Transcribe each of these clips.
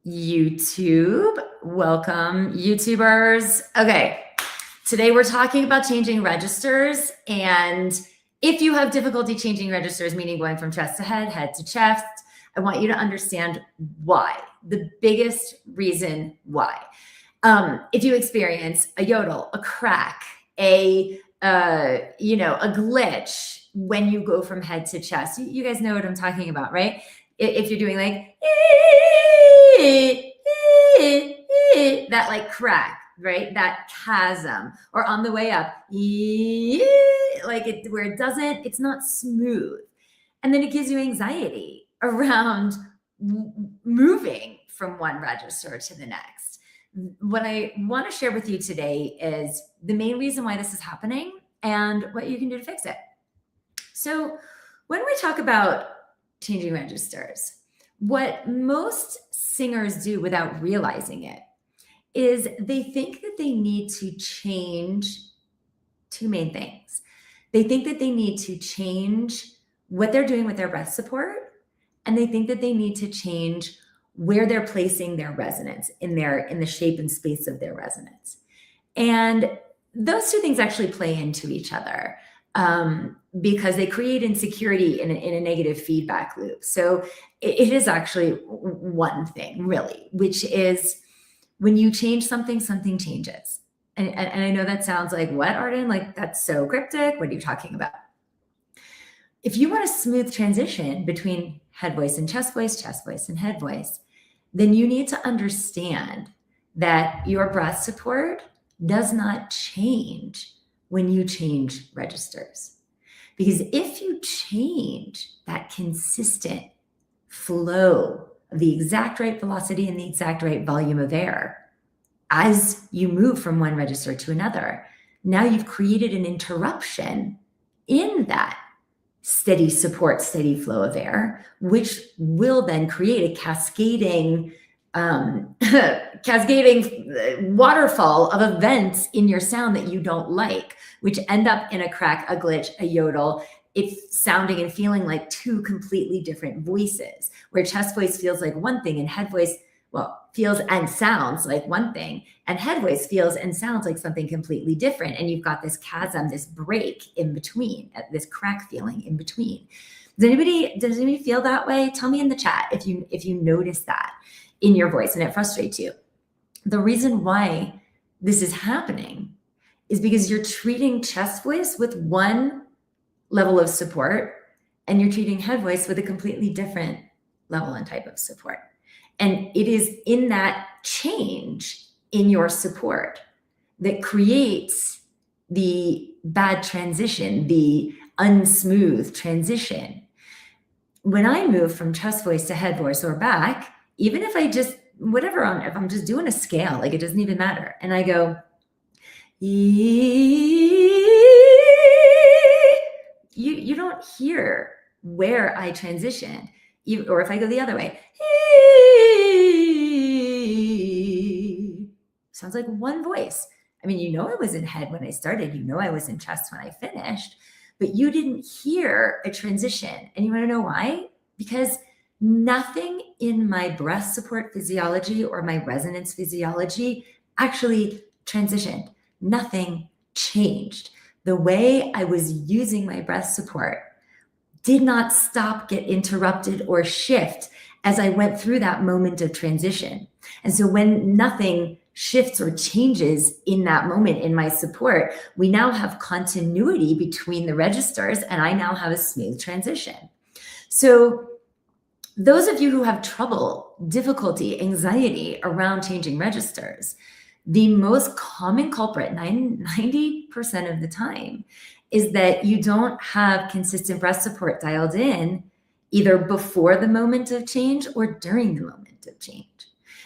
YouTube. Welcome, YouTubers. Okay, today we're talking about changing registers. And if you have difficulty changing registers, meaning going from chest to head to chest, I want you to understand why, the biggest reason why. If you experience a yodel, a crack, a glitch when you go from head to chest, you guys know what I'm talking about, right? If you're doing like that, like crack, right? That chasm, or on the way up, like it, where it's not smooth. And then it gives you anxiety around moving from one register to the next. What I want to share with you today is the main reason why this is happening and what you can do to fix it. So when we talk about changing registers, what most singers do without realizing it is they think that they need to change two main things. They think that they need to change what they're doing with their breath support, and they think that they need to change where they're placing their resonance in the shape and space of their resonance. And those two things actually play into each other because they create insecurity in a negative feedback loop. So it is actually one thing, really, which is when you change something, something changes. And I know that sounds like, what, Arden? Like, that's so cryptic. What are you talking about? If you want a smooth transition between head voice and chest voice and head voice, then you need to understand that your breath support does not change when you change registers. Because if you change that consistent flow of the exact right velocity and the exact right volume of air as you move from one register to another, now you've created an interruption in that steady support, steady flow of air, which will then create a cascading waterfall of events in your sound that you don't like, which end up in a crack, a glitch, a yodel. It's sounding and feeling like two completely different voices, where chest voice feels like one thing and head voice, feels and sounds like one thing, and head voice feels and sounds like something completely different. And you've got this chasm, this break in between, this crack feeling in between. Does anybody feel that way? Tell me in the chat if you notice that in your voice and it frustrates you. The reason why this is happening is because you're treating chest voice with one level of support and you're treating head voice with a completely different level and type of support. And it is in that change in your support that creates the bad transition, the unsmooth transition. When I move from chest voice to head voice or back, even if I just, if I'm just doing a scale, like it doesn't even matter. And I go, you don't hear where I transition. Or if I go the other way, sounds like one voice. I mean, I was in head when I started, I was in chest when I finished, but you didn't hear a transition. And you want to know why? Because nothing in my breath support physiology or my resonance physiology actually transitioned. Nothing changed. The way I was using my breath support did not stop, get interrupted, or shift as I went through that moment of transition. And so when nothing shifts or changes in that moment in my support, we now have continuity between the registers, and I now have a smooth transition. So those of you who have trouble, difficulty, anxiety around changing registers, the most common culprit, 90% of the time, is that you don't have consistent breath support dialed in either before the moment of change or during the moment of change.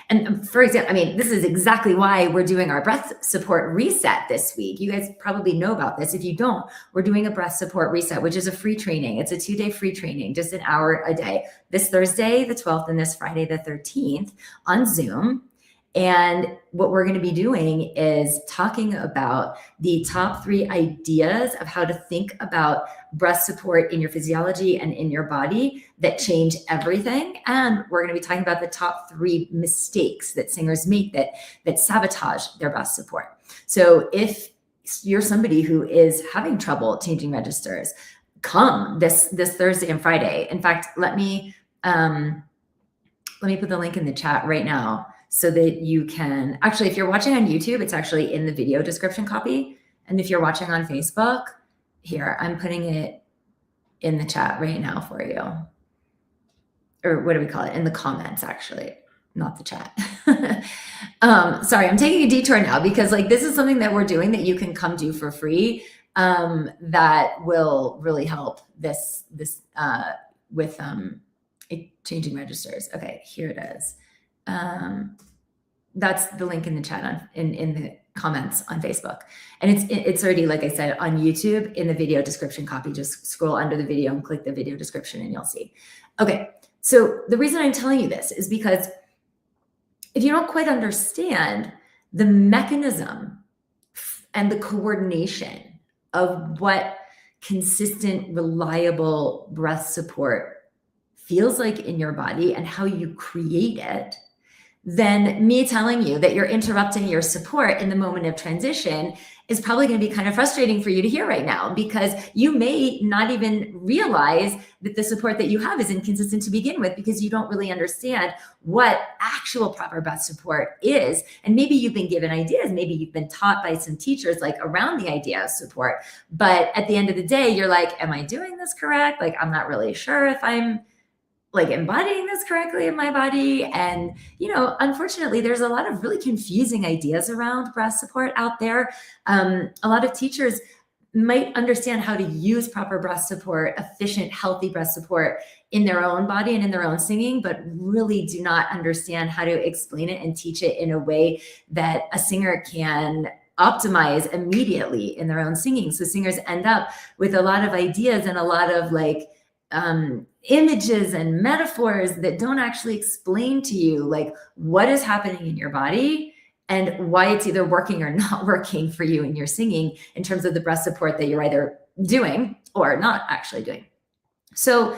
And for example, this is exactly why we're doing our breath support reset this week. You guys probably know about this. If you don't, we're doing a breath support reset, which is a free training. It's a 2-day free training, just an hour a day. This Thursday, the 12th, and this Friday, the 13th, on Zoom. And what we're going to be doing is talking about the top 3 ideas of how to think about breath support in your physiology and in your body that change everything. And we're going to be talking about the top 3 mistakes that singers make that sabotage their breath support. So if you're somebody who is having trouble changing registers, come this Thursday and Friday. In fact, let me put the link in the chat right now so that you can, actually, if you're watching on YouTube, it's actually in the video description copy. And if you're watching on Facebook, here, I'm putting it in the chat right now for you. Or what do we call it? In the comments, actually, not the chat. Sorry, I'm taking a detour now because like this is something that we're doing that you can come do for free that will really help this with changing registers. Okay, here it is. That's the link in the chat in the comments on Facebook. And it's already, like I said, on YouTube in the video description copy. Just scroll under the video and click the video description and you'll see. Okay, so the reason I'm telling you this is because if you don't quite understand the mechanism and the coordination of what consistent, reliable breath support feels like in your body and how you create it, then me telling you that you're interrupting your support in the moment of transition is probably going to be kind of frustrating for you to hear right now, because you may not even realize that the support that you have is inconsistent to begin with, because you don't really understand what actual proper breath support is. And maybe you've been given ideas, maybe you've been taught by some teachers like around the idea of support, but at the end of the day, you're like, am I doing this correct? Like, I'm not really sure if I'm like embodying this correctly in my body. And, you know, unfortunately, there's a lot of really confusing ideas around breath support out there. A lot of teachers might understand how to use proper breath support, efficient, healthy breath support in their own body and in their own singing, but really do not understand how to explain it and teach it in a way that a singer can optimize immediately in their own singing. So singers end up with a lot of ideas and a lot of like, images and metaphors that don't actually explain to you like what is happening in your body and why it's either working or not working for you in your singing in terms of the breath support that you're either doing or not actually doing. So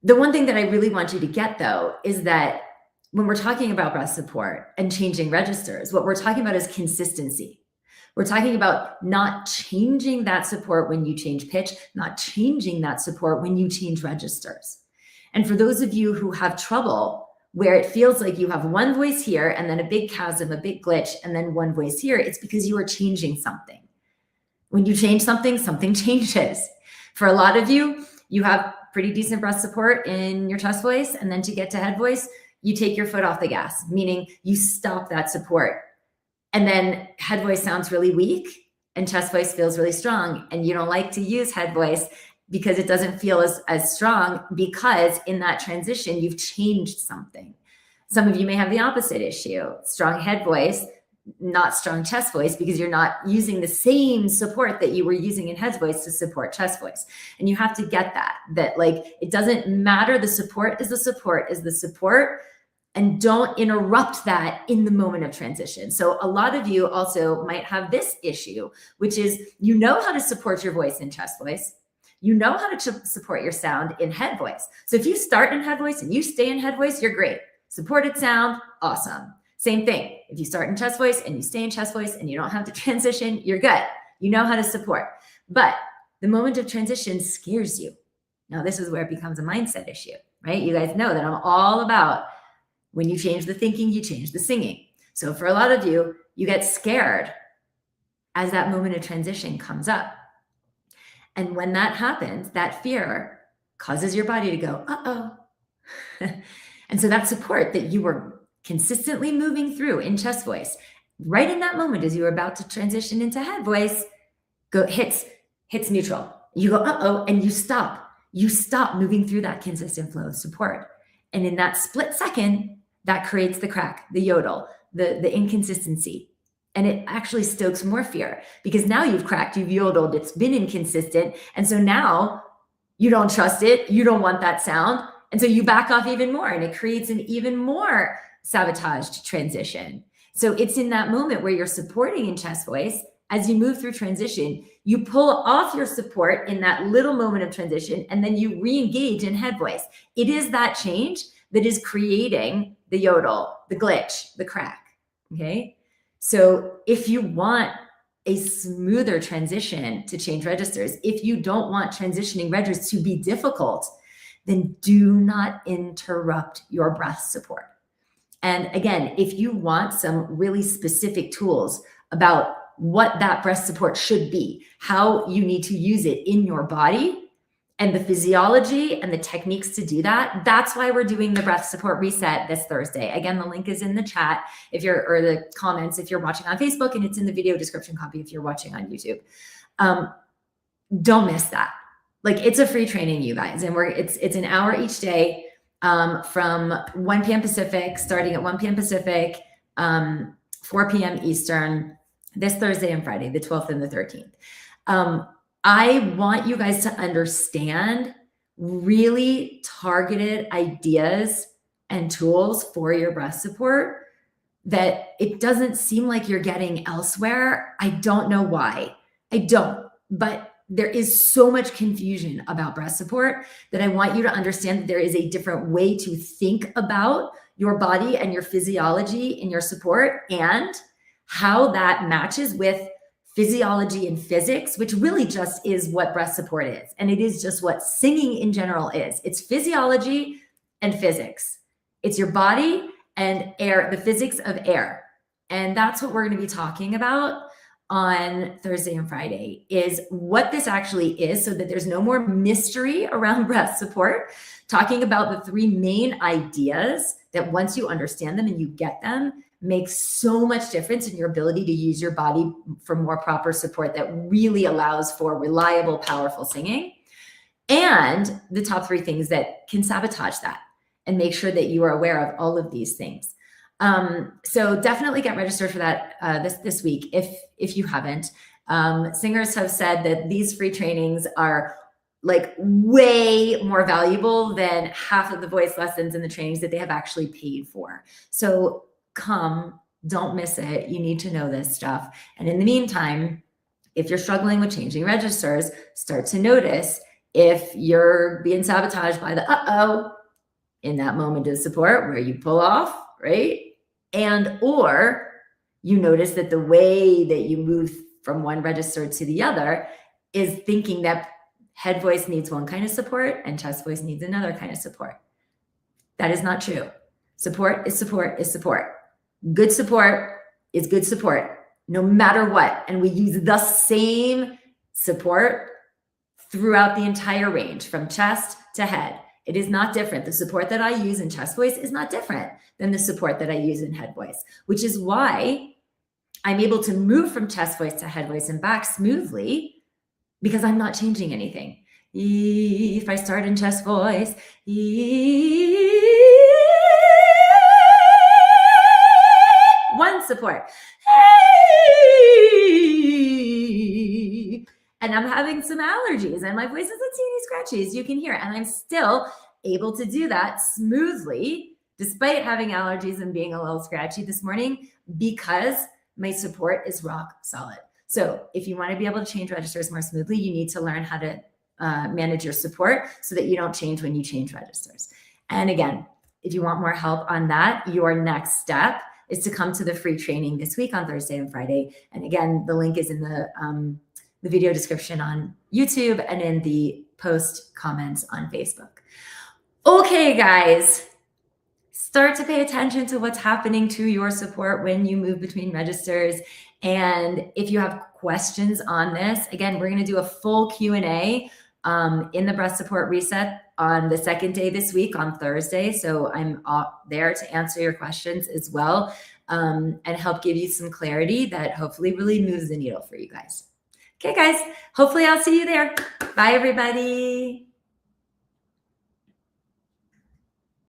the one thing that I really want you to get though is that when we're talking about breath support and changing registers, what we're talking about is consistency. We're talking about not changing that support when you change pitch, not changing that support when you change registers. And for those of you who have trouble where it feels like you have one voice here and then a big chasm, a big glitch, and then one voice here, it's because you are changing something. When you change something, something changes. For a lot of you, you have pretty decent breath support in your chest voice, and then to get to head voice, you take your foot off the gas, meaning you stop that support. And then head voice sounds really weak and chest voice feels really strong. And you don't like to use head voice because it doesn't feel as strong, because in that transition, you've changed something. Some of you may have the opposite issue, strong head voice, not strong chest voice, because you're not using the same support that you were using in head voice to support chest voice. And you have to get that like, it doesn't matter. The support is the support is the support. And don't interrupt that in the moment of transition. So a lot of you also might have this issue, which is you know how to support your voice in chest voice. You know how to support your sound in head voice. So if you start in head voice and you stay in head voice, you're great. Supported sound, awesome. Same thing. If you start in chest voice and you stay in chest voice and you don't have to transition, you're good. You know how to support. But the moment of transition scares you. Now, this is where it becomes a mindset issue, right? You guys know that I'm all about when you change the thinking, you change the singing. So for a lot of you, you get scared as that moment of transition comes up. And when that happens, that fear causes your body to go, uh-oh. And so that support that you were consistently moving through in chest voice, right in that moment as you were about to transition into head voice, hits neutral. You go, uh-oh, and you stop. You stop moving through that consistent flow of support. And in that split second, that creates the crack, the yodel, the inconsistency. And it actually stokes more fear, because now you've cracked, you've yodeled, it's been inconsistent. And so now you don't trust it. You don't want that sound. And so you back off even more, and it creates an even more sabotaged transition, So it's in that moment where you're supporting in chest voice. As you move through transition, you pull off your support in that little moment of transition, and then you re-engage in head voice. It is that change that is creating the yodel, the glitch, the crack, okay? So if you want a smoother transition to change registers, if you don't want transitioning registers to be difficult, then do not interrupt your breath support. And again, if you want some really specific tools about what that breath support should be, how you need to use it in your body, and the physiology and the techniques to do that, that's why we're doing the breath support reset this Thursday. Again, the link is in the chat or the comments if you're watching on Facebook, and it's in the video description copy if you're watching on YouTube. Don't miss that. Like, it's a free training, you guys, and it's an hour each day. From 1 p.m. Pacific, starting at 1 p.m. Pacific, 4 p.m. Eastern, this Thursday and Friday, the 12th and the 13th. I want you guys to understand really targeted ideas and tools for your breath support that it doesn't seem like you're getting elsewhere. I don't know why. I don't, but there is so much confusion about breath support that I want you to understand that there is a different way to think about your body and your physiology and your support, and how that matches with physiology and physics, which really just is what breath support is. And it is just what singing in general is. It's physiology and physics. It's your body and air, the physics of air. And that's what we're going to be talking about on Thursday and Friday, is what this actually is, so that there's no more mystery around breath support, talking about the 3 main ideas that once you understand them and you get them, makes so much difference in your ability to use your body for more proper support that really allows for reliable, powerful singing, and the top 3 things that can sabotage that, and make sure that you are aware of all of these things. So definitely get registered for that this week if you haven't. Singers have said that these free trainings are like way more valuable than half of the voice lessons and the trainings that they have actually paid for. So come, don't miss it. You need to know this stuff. And in the meantime, if you're struggling with changing registers, start to notice if you're being sabotaged by the in that moment of support where you pull off, right? And or you notice that the way that you move from one register to the other is thinking that head voice needs one kind of support and chest voice needs another kind of support. That is not true. Support is support is support. Good support is good support, no matter what. And we use the same support throughout the entire range, from chest to head. It is not different. The support that I use in chest voice is not different than the support that I use in head voice, which is why I'm able to move from chest voice to head voice and back smoothly, because I'm not changing anything. If I start in chest voice, one support, and I'm having some allergies and my voice is a teeny scratchy, as you can hear, and I'm still able to do that smoothly despite having allergies and being a little scratchy this morning, because my support is rock solid. So if you want to be able to change registers more smoothly, you need to learn how to manage your support so that you don't change when you change registers. And again, if you want more help on that, your next step is to come to the free training this week on Thursday and Friday. And again, the link is in the video description on YouTube and in the post comments on Facebook. Okay, guys, start to pay attention to what's happening to your support when you move between registers. And if you have questions on this, again, we're going to do a full Q&A in the breath support reset on the second day this week on Thursday. So I'm there to answer your questions as well, and help give you some clarity that hopefully really moves the needle for you guys. Okay, guys, hopefully I'll see you there. Bye, everybody.